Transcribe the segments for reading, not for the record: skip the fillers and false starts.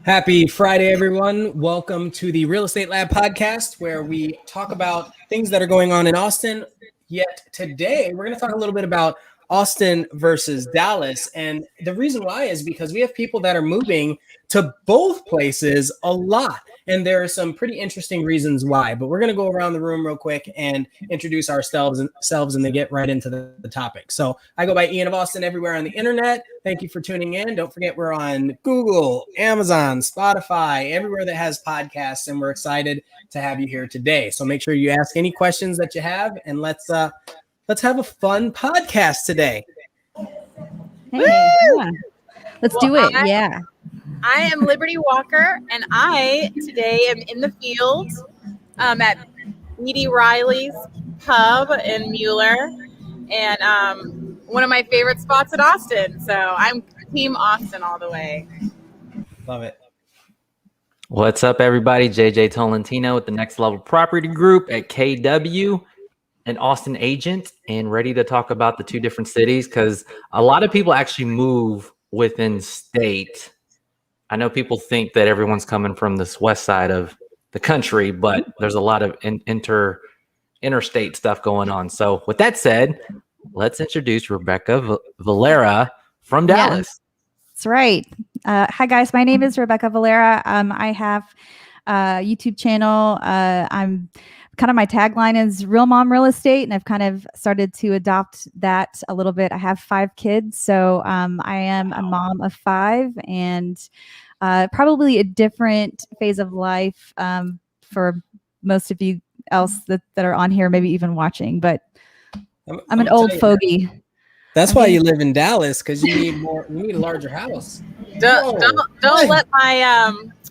Happy Friday, everyone. Welcome to the Real Estate Lab podcast, where we talk about things that are going on in Austin. Yet today, we're going to talk a little bit about Austin versus Dallas. And the reason why is because we have people that are moving to both places a lot. And there are some pretty interesting reasons why. But we're going to go around the room real quick and introduce ourselves and then get right into the topic. So I go by Ian of Austin everywhere on the internet. Thank you for tuning in. Don't forget we're on Google, Amazon, Spotify, everywhere that has podcasts. And we're excited to have you here today. So make sure you ask any questions that you have, and let's have a fun podcast today. Hey, yeah. Let's do it. I am Liberty Walker, and I today am in the field at Edie Riley's Pub in Mueller, and one of my favorite spots in Austin. So I'm Team Austin all the way. Love it. What's up, everybody? JJ Tolentino with the Next Level Property Group at KW, an Austin agent, and ready to talk about the two different cities because a lot of people actually move within state. I know people think that everyone's coming from this west side of the country, but there's a lot of interstate stuff going on. So with that said, let's introduce Rebecca Valera from Dallas. That's right. Hi, guys. My name is Rebecca Valera. I have a YouTube channel. I'm kind of, my tagline is Real Mom Real Estate, and I've kind of started to adopt that a little bit. I have 5 kids, so I am a mom of 5, and probably a different phase of life for most of you else that are on here, maybe even watching, but I'm an old fogey. That's why you live in Dallas, because you need a larger house. Don't let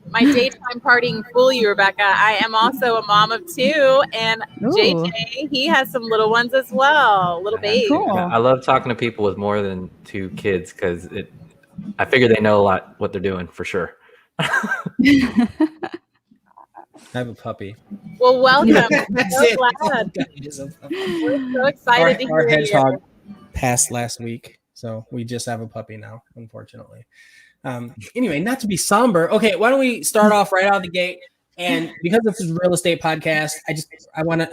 my daytime partying fool you, Rebecca. I am also a mom of 2, and JJ, he has some little ones as well, little babies. Cool. I love talking to people with more than 2 kids because I figure they know a lot what they're doing for sure. I have a puppy. Well, welcome. So glad. We're so excited to hear our hedgehog you. Passed last week, so we just have a puppy now, unfortunately. Anyway, not to be somber. Okay, why don't we start off right out of the gate? And because this is a real estate podcast, I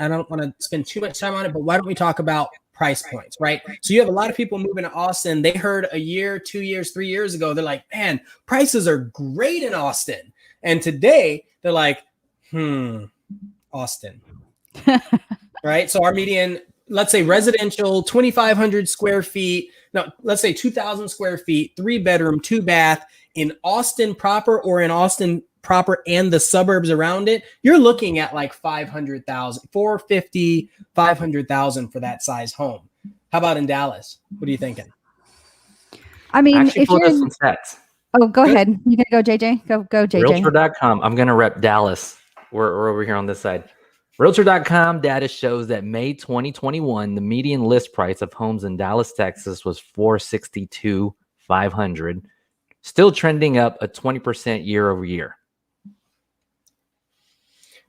don't want to spend too much time on it, but why don't we talk about price points, right? So you have a lot of people moving to Austin. They heard a year, 2 years, 3 years ago, they're like, man, prices are great in Austin. And today they're like, Austin. Right? So our median, let's say residential, 2,500 square feet. No, let's say 2,000 square feet, 3-bedroom, 2-bath in Austin proper, or in Austin proper and the suburbs around it. You're looking at like 500,000, 450, 500,000 for that size home. How about in Dallas? What are you thinking? I mean, Actually, if you're some stats. Oh, go ahead. You gonna go, JJ? Go, JJ. Realtor.com. I'm gonna rep Dallas. We're over here on this side. Realtor.com data shows that May 2021, the median list price of homes in Dallas, Texas was $462,500, still trending up a 20% year over year.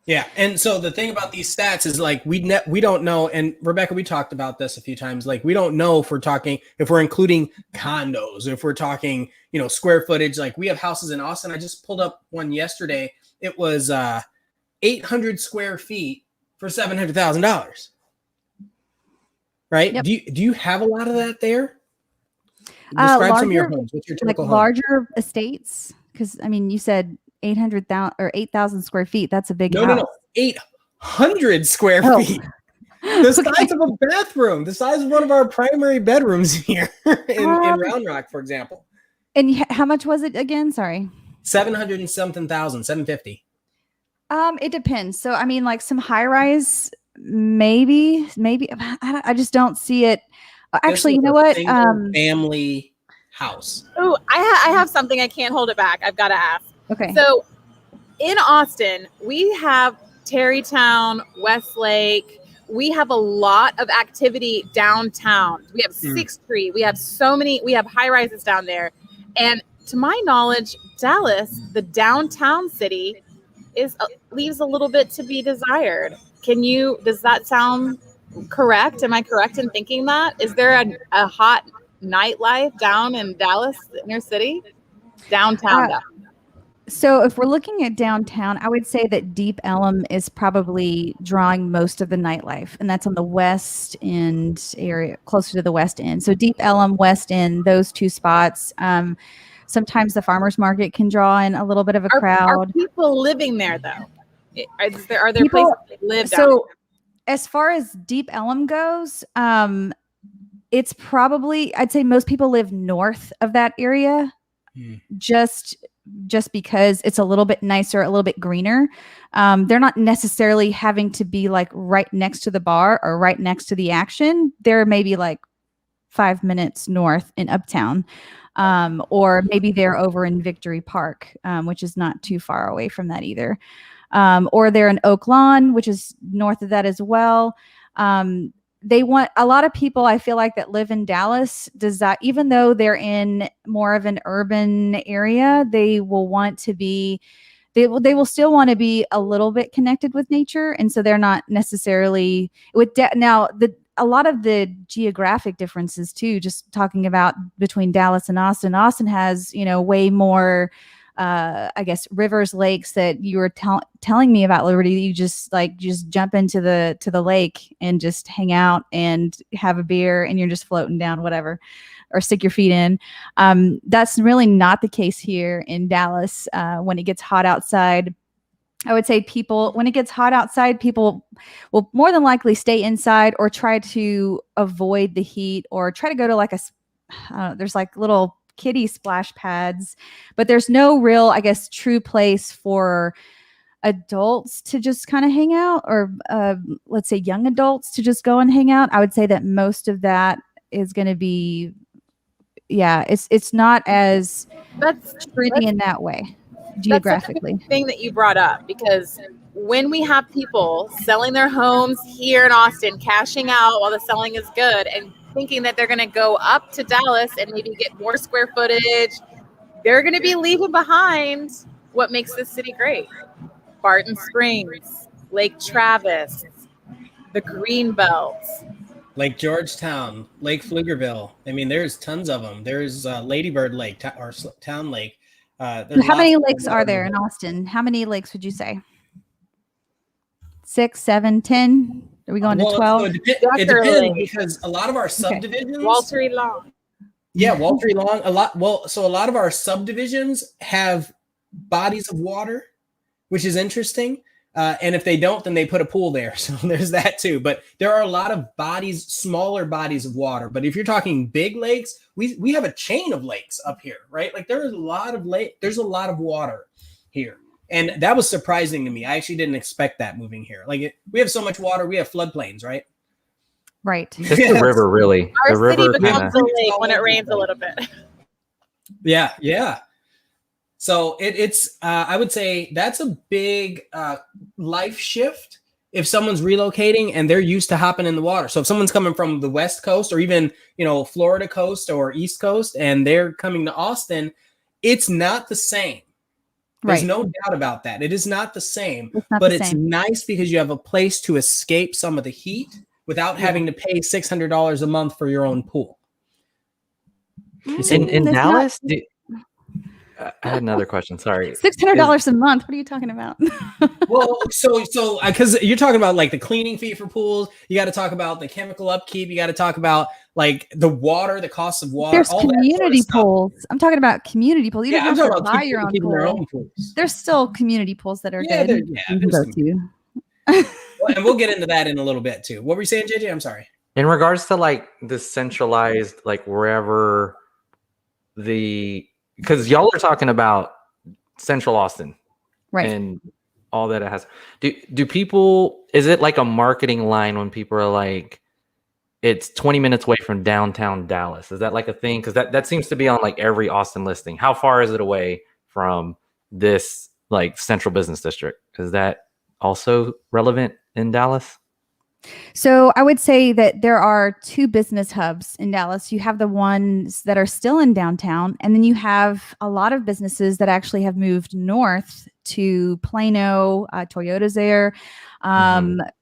Yeah, and so the thing about these stats is like we don't know, and Rebecca, we talked about this a few times. Like we don't know if we're including condos, if we're talking, square footage. Like we have houses in Austin. I just pulled up one yesterday. It was 800 square feet for $700,000. Right? Yep. Do you have a lot of that there? Describe some of your homes. What's your typical home? Larger estates? Because I mean, you said 800,000 or 8,000 square feet. That's a big house. No, 800 square feet. The size of a bathroom, the size of one of our primary bedrooms here in Round Rock, for example. And how much was it again? Sorry. 700 and something thousand, 750. It depends. So, I mean, like some high rise, maybe. I just don't see it. Actually, you know what? Family house. Oh, I have something. I can't hold it back. I've got to ask. Okay. So in Austin, we have Tarrytown, Westlake. We have a lot of activity downtown. We have 6th Street. We have we have high rises down there. And to my knowledge, Dallas, the downtown city, leaves a little bit to be desired. Does that sound correct? Am I correct in thinking that? Is there a hot nightlife down in Dallas, inner city? Downtown. So if we're looking at downtown, I would say that Deep Ellum is probably drawing most of the nightlife, and that's on the west end area, closer to the west end. So Deep Ellum, West End, those two spots. Sometimes the farmers market can draw in a little bit of a Are crowd. people living there though? Are there People- places they live down So as far as Deep Ellum goes, it's probably, I'd say most people live north of that area. Just because it's a little bit nicer, a little bit greener. They're not necessarily having to be like right next to the bar or right next to the action. They're maybe like 5 minutes north in Uptown, or maybe they're over in Victory Park, which is not too far away from that either. Or they're in Oak Lawn, which is north of that as well. They want a lot of people, I feel like, that live in Dallas, even though they're in more of an urban area, they will want to be, they will still want to be a little bit connected with nature. And so they're not necessarily a lot of the geographic differences too, just talking about between Dallas and Austin. Austin has, way more, I guess, rivers, lakes that you were telling me about, Liberty. You just jump into the lake and just hang out and have a beer and you're just floating down, whatever, or stick your feet in. That's really not the case here in Dallas. When it gets hot outside, I would say when it gets hot outside, people will more than likely stay inside or try to avoid the heat or try to go to there's like little kiddie splash pads, but there's no real, I guess, true place for adults to just kind of hang out, or let's say young adults to just go and hang out. I would say that most of that is going to be, it's not as trendy in that way geographically. That's a good thing that you brought up, because when we have people selling their homes here in Austin, cashing out while the selling is good, and thinking that they're going to go up to Dallas and maybe get more square footage, they're going to be leaving behind what makes this city great. Barton Springs, Lake Travis, the Greenbelt, Lake Georgetown, Lake Pflugerville. I mean, there's tons of them. There's Ladybird Lake or Town Lake. How many lakes are there in Austin? How many lakes would you say? 6, 7, 10? Are we going to 12? So it depends, because a lot of our subdivisions. Walter Long. Yeah, Walter Long. A lot of our subdivisions have bodies of water, which is interesting. And if they don't, then they put a pool there. So there's that too. But there are a lot of smaller bodies of water. But if you're talking big lakes, we have a chain of lakes up here, right? Like there's a lot of water here. And that was surprising to me. I actually didn't expect that moving here. We have so much water. We have floodplains, right? Right. It's the river, really. Our the river city becomes a lake when it rains a little bit. Yeah. So it's I would say that's a big life shift if someone's relocating and they're used to hopping in the water. So if someone's coming from the West Coast or even, Florida coast or East Coast, and they're coming to Austin, it's not the same. There's no doubt about that. It is not the same, but it's nice because you have a place to escape some of the heat without having to pay $600 a month for your own pool. In Dallas? I had another question. Sorry. $600 a month. What are you talking about? Well, so because you're talking about like the cleaning fee for pools, you got to talk about the chemical upkeep. You got to talk about like the water, the cost of water. There's community pools. I'm talking about community pools. You don't have to buy your own pool. Their own pools. There's still community pools that are good. And we'll get into that in a little bit too. What were you saying, JJ? I'm sorry. In regards to like the centralized, like wherever because y'all are talking about Central Austin, right? And all that it has. Do people? Is it like a marketing line when people are like, it's 20 minutes away from downtown Dallas? Is that like a thing? Because that seems to be on like every Austin listing. How far is it away from this like central business district? Is that also relevant in Dallas? So I would say that there are 2 business hubs in Dallas. You have the ones that are still in downtown, and then you have a lot of businesses that actually have moved north to Plano. Toyota's there,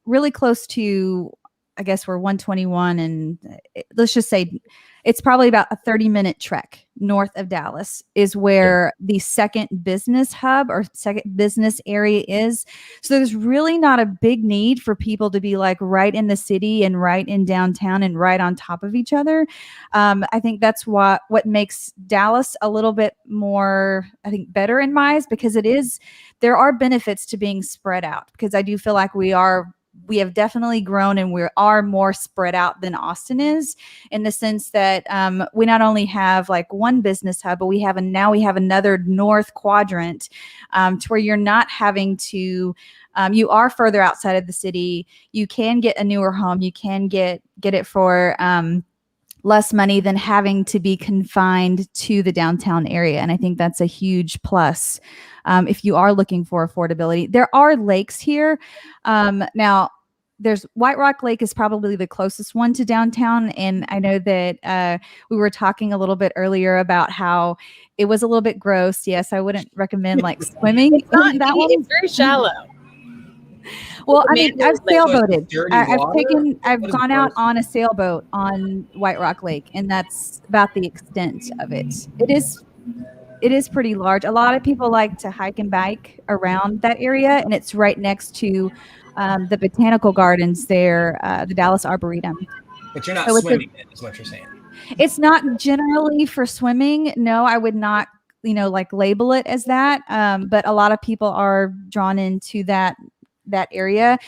really close to, I guess, we're 121, and let's just say it's probably about a 30-minute trek north of Dallas is where the second business hub or second business area is. So there's really not a big need for people to be like right in the city and right in downtown and right on top of each other. I think that's what makes Dallas a little bit more, I think, better in my eyes, because there are benefits to being spread out, because I do feel like we have definitely grown and we are more spread out than Austin is, in the sense that we not only have like one business hub, but we have another north quadrant to where you're not having to, you are further outside of the city. You can get a newer home. You can get it for less money than having to be confined to the downtown area. And I think that's a huge plus if you are looking for affordability. There are lakes here. Now, there's White Rock Lake is probably the closest one to downtown. And I know that we were talking a little bit earlier about how it was a little bit gross. Yes, I wouldn't recommend like swimming in that one. It's very shallow. Well, I mean, I've sailboated. Dirty I've gone out on a sailboat on White Rock Lake, and that's about the extent of it. It is pretty large. A lot of people like to hike and bike around that area, and it's right next to the botanical gardens there, the Dallas Arboretum. But you're not swimming in, is what you're saying. It's not generally for swimming. No, I would not, like label it as that. But a lot of people are drawn into that area.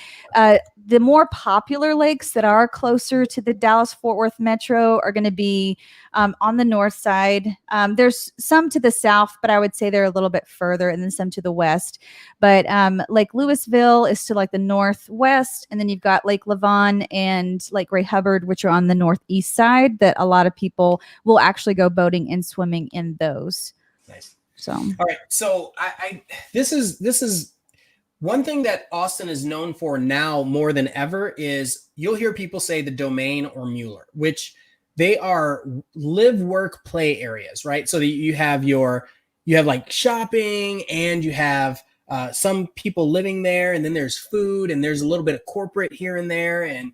The more popular lakes that are closer to the Dallas-Fort Worth metro are going to be on the north side. There's some to the south, but I would say they're a little bit further, and then some to the west. But Lake Louisville is to like the northwest, and then you've got Lake Lavon and Lake Ray Hubbard, which are on the northeast side, that a lot of people will actually go boating and swimming in those. Nice. So, all right. So this is one thing that Austin is known for now more than ever is you'll hear people say the Domain or Mueller, which they are live, work, play areas, right? So that you have like shopping, and you have some people living there, and then there's food, and there's a little bit of corporate here and there. And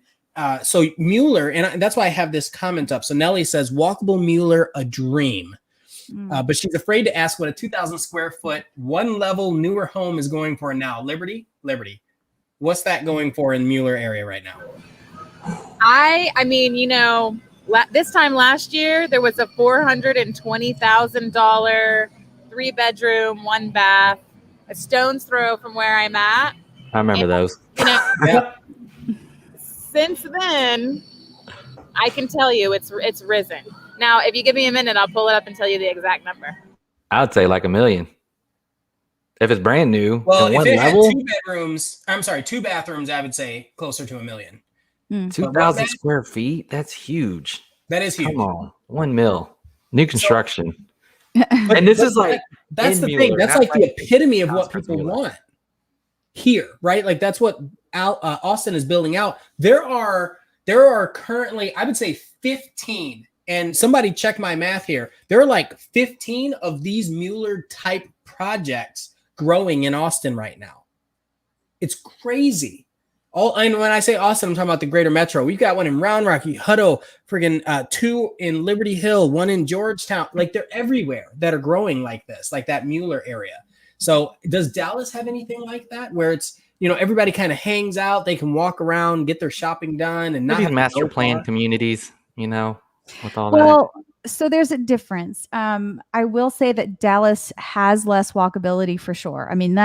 so Mueller, and that's why I have this comment up. So Nellie says, walkable Mueller, a dream. But she's afraid to ask what a 2,000 square foot, one level newer home is going for now. Liberty. What's that going for in Mueller area right now? I mean, this time last year, there was a $420,000 3-bedroom, 1 bath, a stone's throw from where I'm at. I remember those. Since then, I can tell you it's risen. Now, if you give me a minute, I'll pull it up and tell you the exact number. I'd say like $1 million. If it's brand new, well, if it level, had 2 bathrooms, I would say closer to $1 million. 2,000 square feet. That's huge. That is huge. Come on, $1 million. New construction. And this is like that's the thing. That's like the epitome of what people want here, right? Like that's what Austin is building out. There are currently, I would say, 15. And somebody check my math here. There are like 15 of these Mueller type projects growing in Austin right now. It's crazy. And when I say Austin, I'm talking about the greater metro. We've got one in Round Rock, Hutto, friggin' 2 in Liberty Hill, 1 in Georgetown. Like they're everywhere that are growing like this, like that Mueller area. So does Dallas have anything like that where it's, everybody kind of hangs out, they can walk around, get their shopping done, and not these master plan communities, with all that? Well, so there's a difference. I will say that Dallas has less walkability for sure. I mean,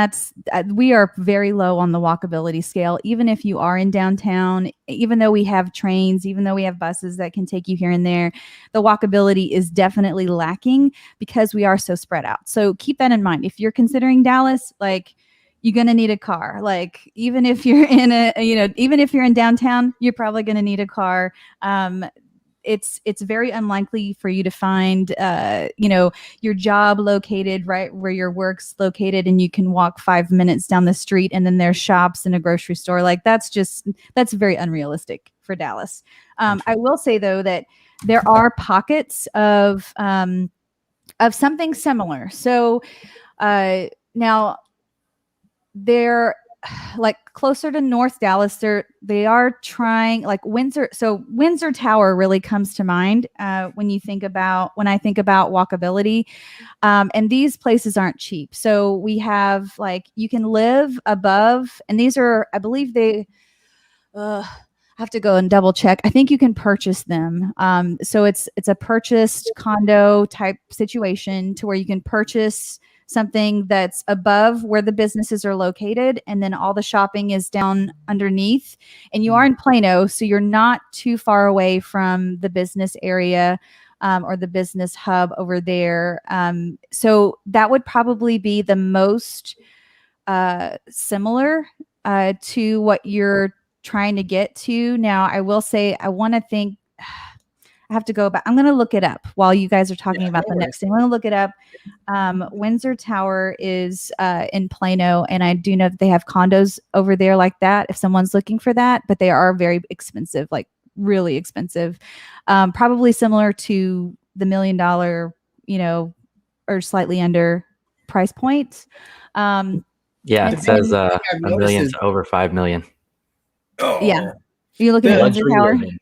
we are very low on the walkability scale. Even if you are in downtown, even though we have trains, even though we have buses that can take you here and there, the walkability is definitely lacking because we are so spread out. So keep that in mind. If you're considering Dallas, like, you're going to need a car. Like, even if you're even if you're in downtown, you're probably going to need a car. It's very unlikely for you to find, your job located right where your work's located, and you can walk 5 minutes down the street and then there's shops and a grocery store. Like that's very unrealistic for Dallas. I will say though that there are pockets of something similar. So now like closer to North Dallas, they are trying, like Windsor. So Windsor Tower really comes to mind when I think about walkability. And these places aren't cheap. So we have, like, you can live above, and these are, I believe I have to go and double check. I think you can purchase them. So it's a purchased condo type situation to where you can purchase something that's above where the businesses are located, and then all the shopping is down underneath. And you are in Plano, so you're not too far away from the business area or the business hub over there. So that would probably be the most similar to what you're trying to get to. Now, I will say, I want to think, I have to go back. I'm going to look it up while you guys are talking about the next thing. I'm going to look it up. Windsor Tower is in Plano, and I do know that they have condos over there like that if someone's looking for that, but they are very expensive, like really expensive. Probably similar to the $1 million, or slightly under price point. Yeah, it says $1 million to over $5 million. Oh. Yeah. You looking at Windsor Tower? Living.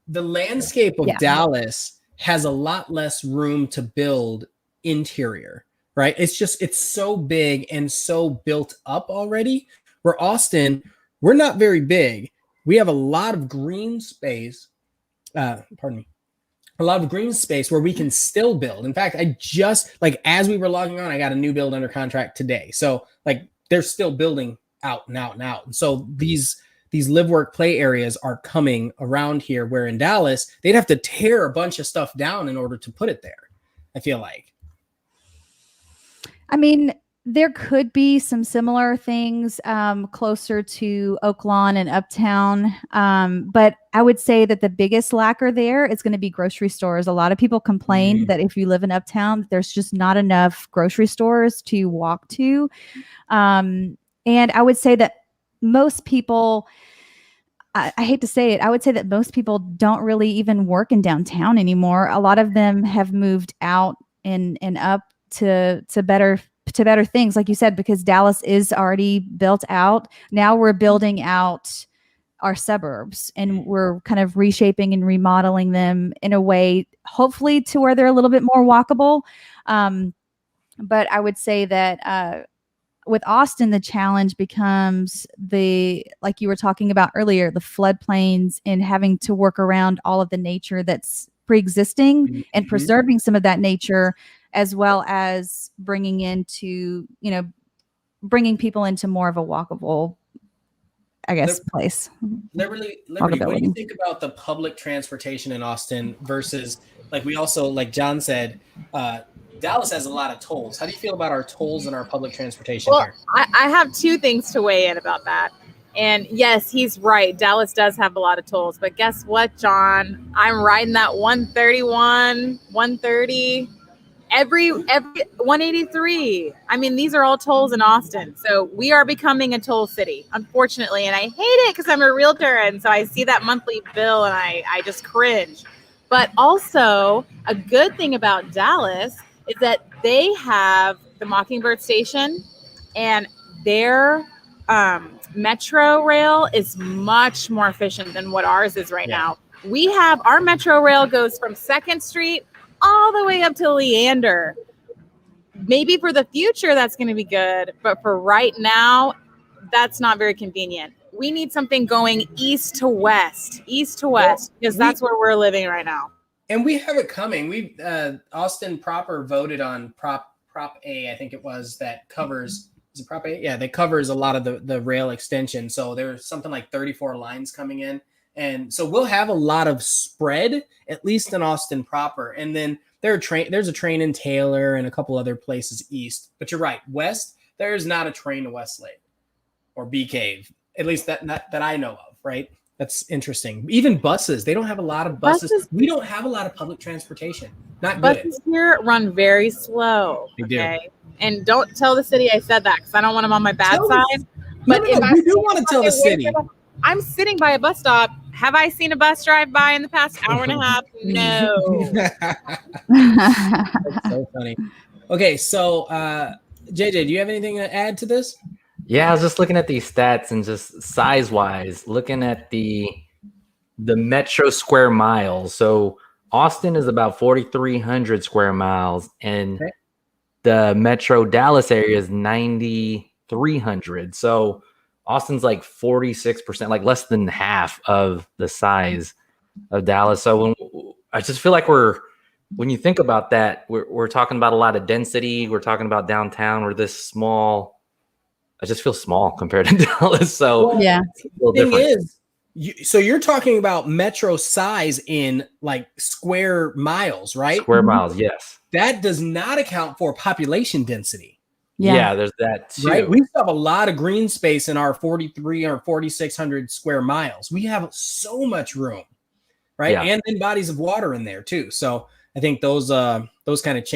The landscape of Dallas has a lot less room to build interior, right? It's so big and so built up already. Where Austin, we're not very big. We have a lot of green space. A lot of green space where we can still build. In fact, I just, like, as we were logging on, I got a new build under contract today. So, like, they're still building out and out and out. And so these live, work, play areas are coming around here, where in Dallas, they'd have to tear a bunch of stuff down in order to put it there, I feel like. I mean, there could be some similar things closer to Oak Lawn and Uptown. But I would say that the biggest lacker there is going to be grocery stores. A lot of people complain that if you live in Uptown, there's just not enough grocery stores to walk to. And I would say that most people, I hate to say it, I would say that most people don't really even work in downtown anymore. A lot of them have moved out and up to better things, like you said, because Dallas is already built out. Now we're building out our suburbs, and we're kind of reshaping and remodeling them in a way, hopefully, to where they're a little bit more walkable. But I would say that with Austin, the challenge becomes like you were talking about earlier, the floodplains, and having to work around all of the nature that's pre-existing and preserving some of that nature, as well as bringing people into more of a walkable, I guess, place. Liberty, what do you think about the public transportation in Austin versus, like, we also, like John said, Dallas has a lot of tolls. How do you feel about our tolls and our public transportation here? I have two things to weigh in about that. And yes, he's right. Dallas does have a lot of tolls. But guess what, John? I'm riding that 131, 130, every 183. I mean, these are all tolls in Austin. So we are becoming a toll city, unfortunately. And I hate it because I'm a realtor. And so I see that monthly bill and I just cringe. But also, a good thing about Dallas is that they have the Mockingbird station, and their metro rail is much more efficient than what ours is right now. We have, our metro rail goes from 2nd Street all the way up to Leander. Maybe for the future, that's going to be good. But for right now, that's not very convenient. We need something going east to west, because that's where we're living right now. And we have it coming. We Austin proper voted on Prop A, I think it was, that covers, is it Prop A? Yeah, that covers a lot of the rail extension. So there's something like 34 lines coming in. And so we'll have a lot of spread, at least in Austin proper. And then there's a train in Taylor and a couple other places east. But you're right, west, there's not a train to Westlake or Bee Cave, at least that I know of, right? That's interesting. Even buses, they don't have a lot of buses. We don't have a lot of public transportation. Not good. Buses here run very slow. They do. Okay? And don't tell the city I said that, because I don't want them on my bad side. But we do want to tell the city. I'm sitting by a bus stop. Have I seen a bus drive by in the past hour and a half? No. That's so funny. Okay, so JJ, do you have anything to add to this? Yeah, I was just looking at these stats and just size wise, looking at the metro square miles. So Austin is about 4,300 square miles, and Okay. the metro Dallas area is 9,300. So Austin's like 46%, like less than half of the size of Dallas. So I just feel like when you think about that, we're talking about a lot of density. We're talking about downtown. We're this small. I just feel small compared to Dallas. So Well, Yeah. it's a little thing different. is, so you're talking about metro size in like square miles, right? Square Mhm. miles, yes. That does not account for population density, Yeah, there's that too. right? We still have a lot of green space in our 43 or 4,600 square miles. We have so much room, right? Yeah. And then bodies of water in there too. So I think those kind of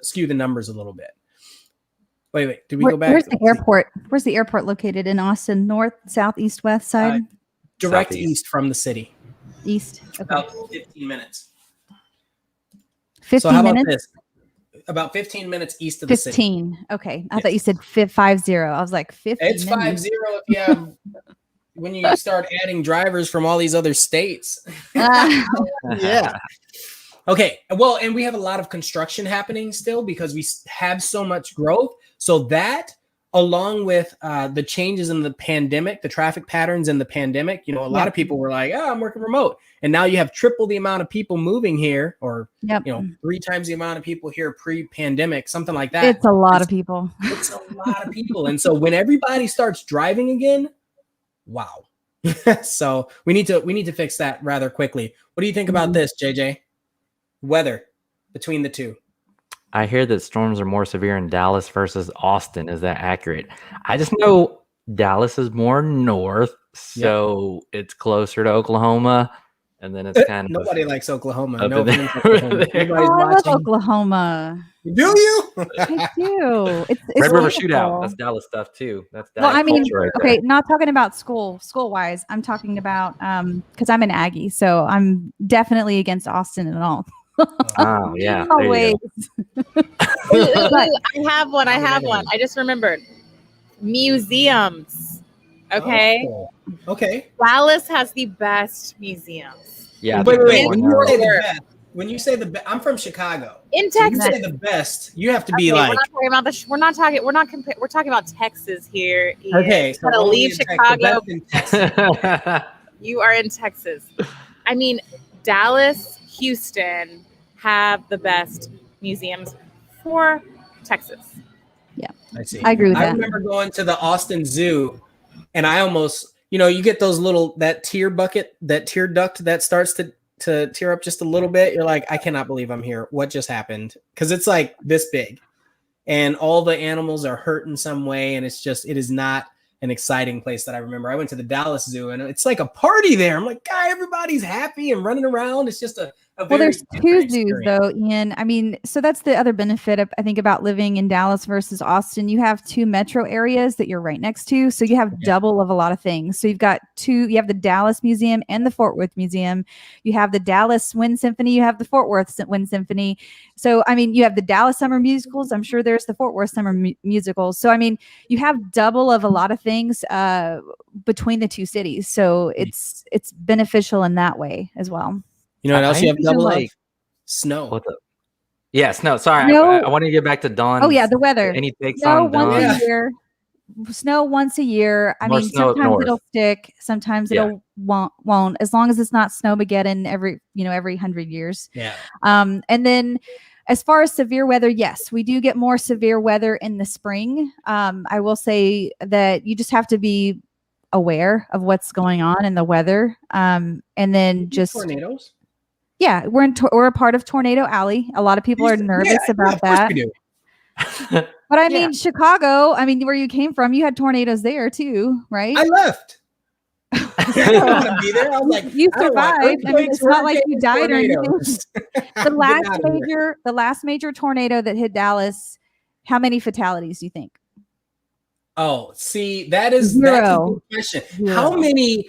skew the numbers a little bit. Wait, did we go back? Where's the airport? Where's the airport located in Austin? North, south, east, west side? Direct Southeast. east from the city. East. Okay. About 15 minutes. 15 So how about minutes? this? About 15 minutes east of the city. 15. Okay. I Yes. thought you said 50. I was like 50 It's minutes. 50 if you have when you start adding drivers from all these other states. Ah, Yeah. Okay. Well, and we have a lot of construction happening still because we have so much growth. So that, along with the changes in the pandemic, the traffic patterns in the pandemic, a lot of people were like, "Oh, I'm working remote," and now you have triple the amount of people moving here, or Yep. 3 times the amount of people here pre-pandemic, something like that. It's a lot of people. It's a lot of people, and so when everybody starts driving again, wow. So we need to fix that rather quickly. What do you think about this, JJ? Weather between the two. I hear that storms are more severe in Dallas versus Austin. Is that accurate? I just know Dallas is more north, so it's closer to Oklahoma, and then it's kind of Nobody likes Oklahoma. up No in there. offense, Oklahoma. There. Nobody's Oh, I love watching. Oklahoma. Do you? I do. It's Red River beautiful. Shootout. That's Dallas stuff too. That's Well, Dallas I mean, culture right okay, there. not talking about school wise. I'm talking about because I'm an Aggie, so I'm definitely against Austin and all. Oh yeah, there you Always. go. I have one. I just remembered. Museums. Okay. Oh, okay. Dallas has the best museums. Yeah, Wait. the When one you say the Word. best, I'm from Chicago. In When you Texas. say the best, you have to be Okay, like, we're not talking about we're talking about Texas here. Ian. okay, You gotta only leave in Texas, Chicago. the best in Texas. time. You are in Texas. I mean, Dallas, Houston have the best museums for Texas. I see. I agree with I that. remember going to the Austin Zoo, and I almost, you get those that tear duct that starts to tear up just a little bit. You're like, I cannot believe I'm here. What just happened? Because it's like this big, and all the animals are hurt in some way, and it is not an exciting place that I remember. I went to the Dallas Zoo, and it's like a party there. I'm like, God, everybody's happy and running around. It's just a Well, very there's two different zoos experience. though, Ian. I mean, so that's the other benefit of, I think, about living in Dallas versus Austin. You have 2 metro areas that you're right next to, so you have double of a lot of things. So you've got you have the Dallas Museum and the Fort Worth Museum. You have the Dallas Wind Symphony. You have the Fort Worth Wind Symphony. So I mean, you have the Dallas Summer Musicals. I'm sure there's the Fort Worth Summer Musicals. So I mean, you have double of a lot of things between the 2 cities. So it's beneficial in that way as well. You know what else you have envision, double like, of? Snow. What the? Yes, no, sorry. No. I want to get back to Dawn. Oh yeah, the weather. Any takes Snow on once Dawn? Yeah. a year. Snow once a year. I More mean, snow up sometimes north. it'll stick, sometimes Yeah. it'll won't. As long as it's not snowmageddon every 100 years. Yeah. And then as far as severe weather, yes, we do get more severe weather in the spring. I will say that you just have to be aware of what's going on in the weather. And then just tornadoes. yeah, we're a part of Tornado Alley. A lot of people are nervous about of course that. we do. But I Yeah. mean, Chicago, I mean, where you came from, you had tornadoes there too, right? I left. I didn't want to be there. I was like, You I don't want survived. I mean, earthquakes, it's not like you hurricanes, died or anything. tornadoes. The last major tornado that hit Dallas, how many fatalities do you think? Oh, see, that's a Zero. good question. Zero. How many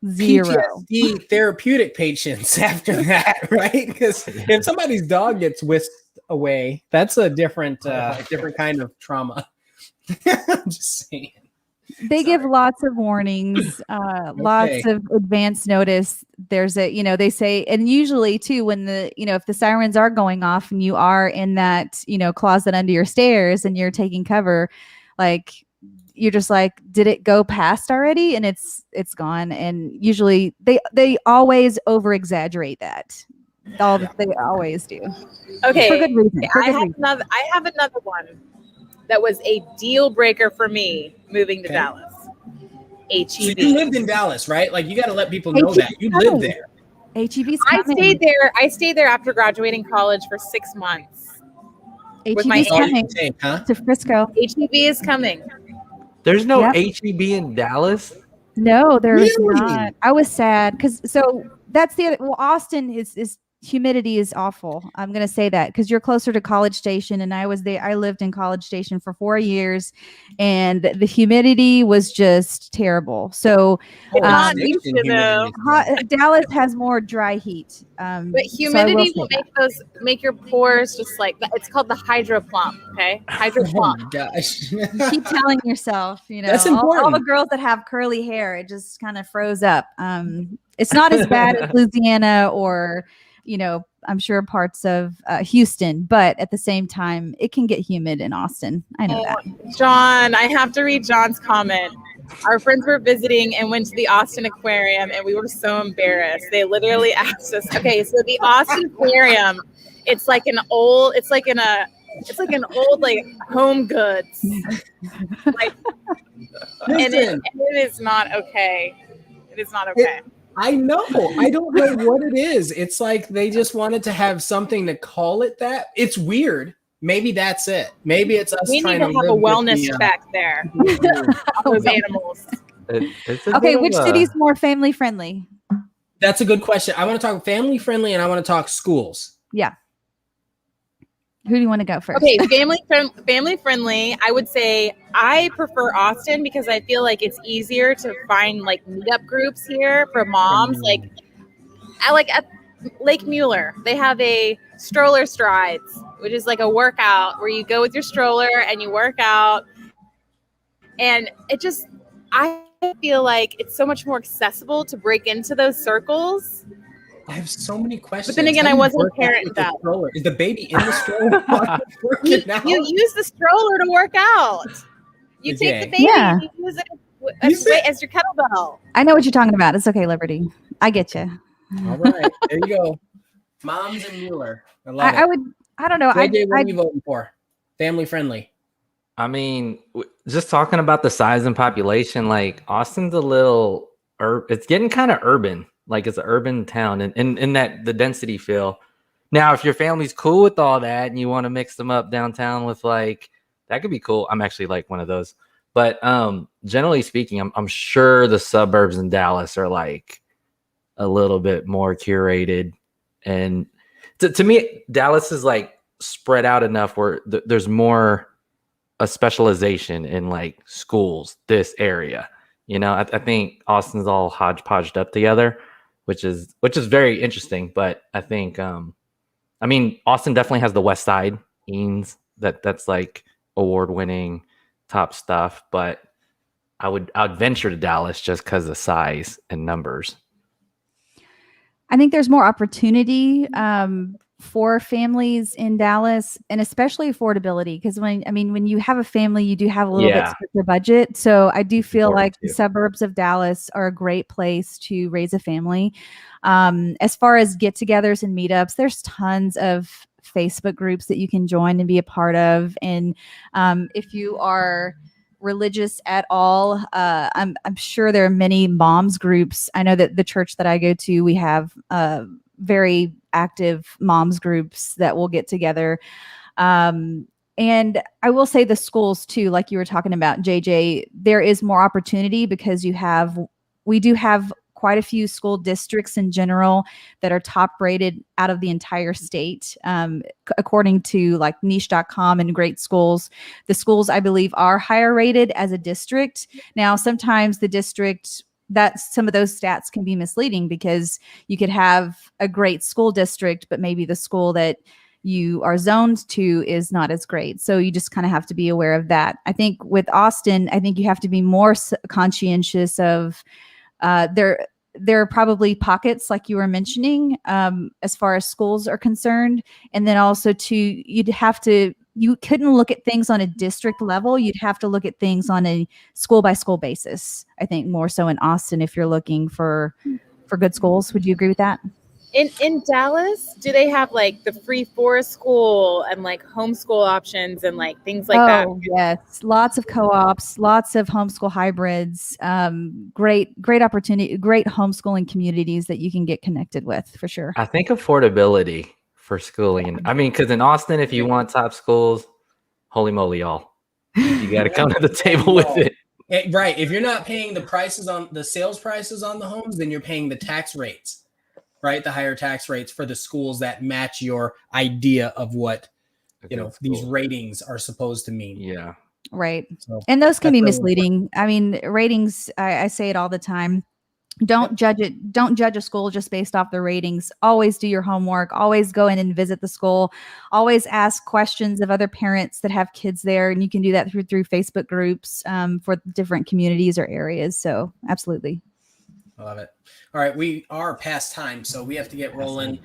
Zero. PTSD therapeutic patients after that, right? Because if somebody's dog gets whisked away, that's a different kind of trauma. I'm just saying. They give lots of warnings, lots of advance notice. There's a, they say, and usually too, when if the sirens are going off and you are in that, closet under your stairs and you're taking cover, like you're just like, did it go past already? And it's gone. And usually they always over exaggerate that. They always do. Okay. For good reason. I have another one that was a deal breaker for me moving to Dallas. HEB. So you lived in Dallas, right? Like you got to let people know that you lived there. HEB's coming. I stayed there after graduating college for 6 months. HEB's coming to Frisco. HEB is coming. There's no HEB in Dallas? No, there is not. I was sad because that's the other. Well, Austin is humidity is awful. I'm going to say that because you're closer to College Station, and I was there. I lived in College Station for 4 years, and the humidity was just terrible. So Dallas has more dry heat, but humidity will make your pores just like that. It's called the hydro plump. Okay, hydro plump. Oh gosh, you keep telling yourself, that's important. All the girls that have curly hair, it just kind of froze up. It's not as bad as Louisiana or I'm sure parts of Houston, but at the same time, it can get humid in Austin. I know that. John, I have to read John's comment. Our friends were visiting and went to the Austin Aquarium, and we were so embarrassed. They literally asked us, okay, so the Austin Aquarium, it's like an old Home Goods. And it is not okay. It is not okay. I know. I don't know what it is. It's like they just wanted to have something to call it that. It's weird. Maybe that's it. Maybe it's us. We need to have a wellness check there. Those animals. Okay, which city's more family friendly? That's a good question. I want to talk family friendly, and I want to talk schools. Yeah. Who do you want to go first? Okay, family friendly. I would say I prefer Austin because I feel like it's easier to find like meetup groups here for moms. Like at Lake Mueller, they have a stroller strides, which is like a workout where you go with your stroller and you work out. And I feel like it's so much more accessible to break into those circles. I have so many questions. But then again, I wasn't a parent with that. Is the baby in the stroller? You use the stroller to work out. You take the baby and you use it as your kettlebell. I know what you're talking about. It's okay, Liberty. I get you. All right. There you go. Moms and Mueller. I love it. I don't know. JJ, what are you voting for? Family friendly. I mean, just talking about the size and population, like Austin's a little, it's getting kind of urban. Like it's an urban town and in that the density feel. Now, if your family's cool with all that and you want to mix them up downtown with like, that could be cool. I'm actually like one of those. But generally speaking, I'm sure the suburbs in Dallas are like a little bit more curated. And to me, Dallas is like spread out enough where there's more a specialization in like schools, this area. I think Austin's all hodgepodged up together. Which is very interesting, but I think Austin definitely has the West Side Eanes that's like award-winning top stuff, but I would venture to Dallas just because of size and numbers. I think there's more opportunity for families in Dallas, and especially affordability, because when you have a family, you do have a little bit stricter budget. So I do feel like the suburbs of Dallas are a great place to raise a family. As far as get-togethers and meetups, there's tons of Facebook groups that you can join and be a part of. And if you are religious at all, I'm sure there are many moms groups. I know that the church that I go to, we have very active moms groups that will get together. And I will say the schools too, like you were talking about, JJ, there is more opportunity because we do have quite a few school districts in general that are top rated out of the entire state. According to like niche.com and Great Schools, the schools I believe are higher rated as a district. Now, sometimes the district, that some of those stats can be misleading because you could have a great school district, but maybe the school that you are zoned to is not as great. So you just kind of have to be aware of that. I think with Austin, I think you have to be more conscientious of there are probably pockets like you were mentioning as far as schools are concerned. And then also you couldn't look at things on a district level. You'd have to look at things on a school by school basis. I think more so in Austin, if you're looking for good schools. Would you agree with that? In Dallas, do they have like the free forest school and like homeschool options and like things like that? Oh, yes. Lots of co-ops, lots of homeschool hybrids, great opportunity, great homeschooling communities that you can get connected with for sure. I think affordability for schooling. I mean, because in Austin, if you want top schools, holy moly, y'all, you got to come to the table with it. Right. If you're not paying the sales prices on the homes, then you're paying the tax rates. Right, the higher tax rates for the schools that match your idea of what these ratings are supposed to mean. Yeah, right. So and those can be really misleading. I mean, ratings. I say it all the time. Don't judge it. Don't judge a school just based off the ratings. Always do your homework. Always go in and visit the school. Always ask questions of other parents that have kids there, and you can do that through Facebook groups for different communities or areas. So absolutely. I love it. All right, we are past time, so we have to get rolling.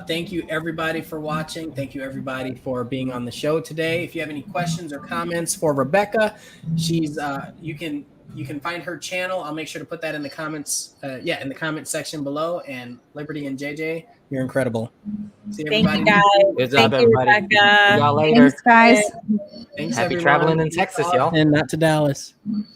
Thank you, everybody, for watching. Thank you, everybody, for being on the show today. If you have any questions or comments for Rebecca, she's you can find her channel. I'll make sure to put that in the comments. In the comment section below. And Liberty and JJ, you're incredible. See Thank everybody. you guys. Good job, Thank you, everybody. Rebecca. See y'all later. Thanks, guys. Thanks, Happy everyone. traveling in Texas, y'all. And not to Dallas.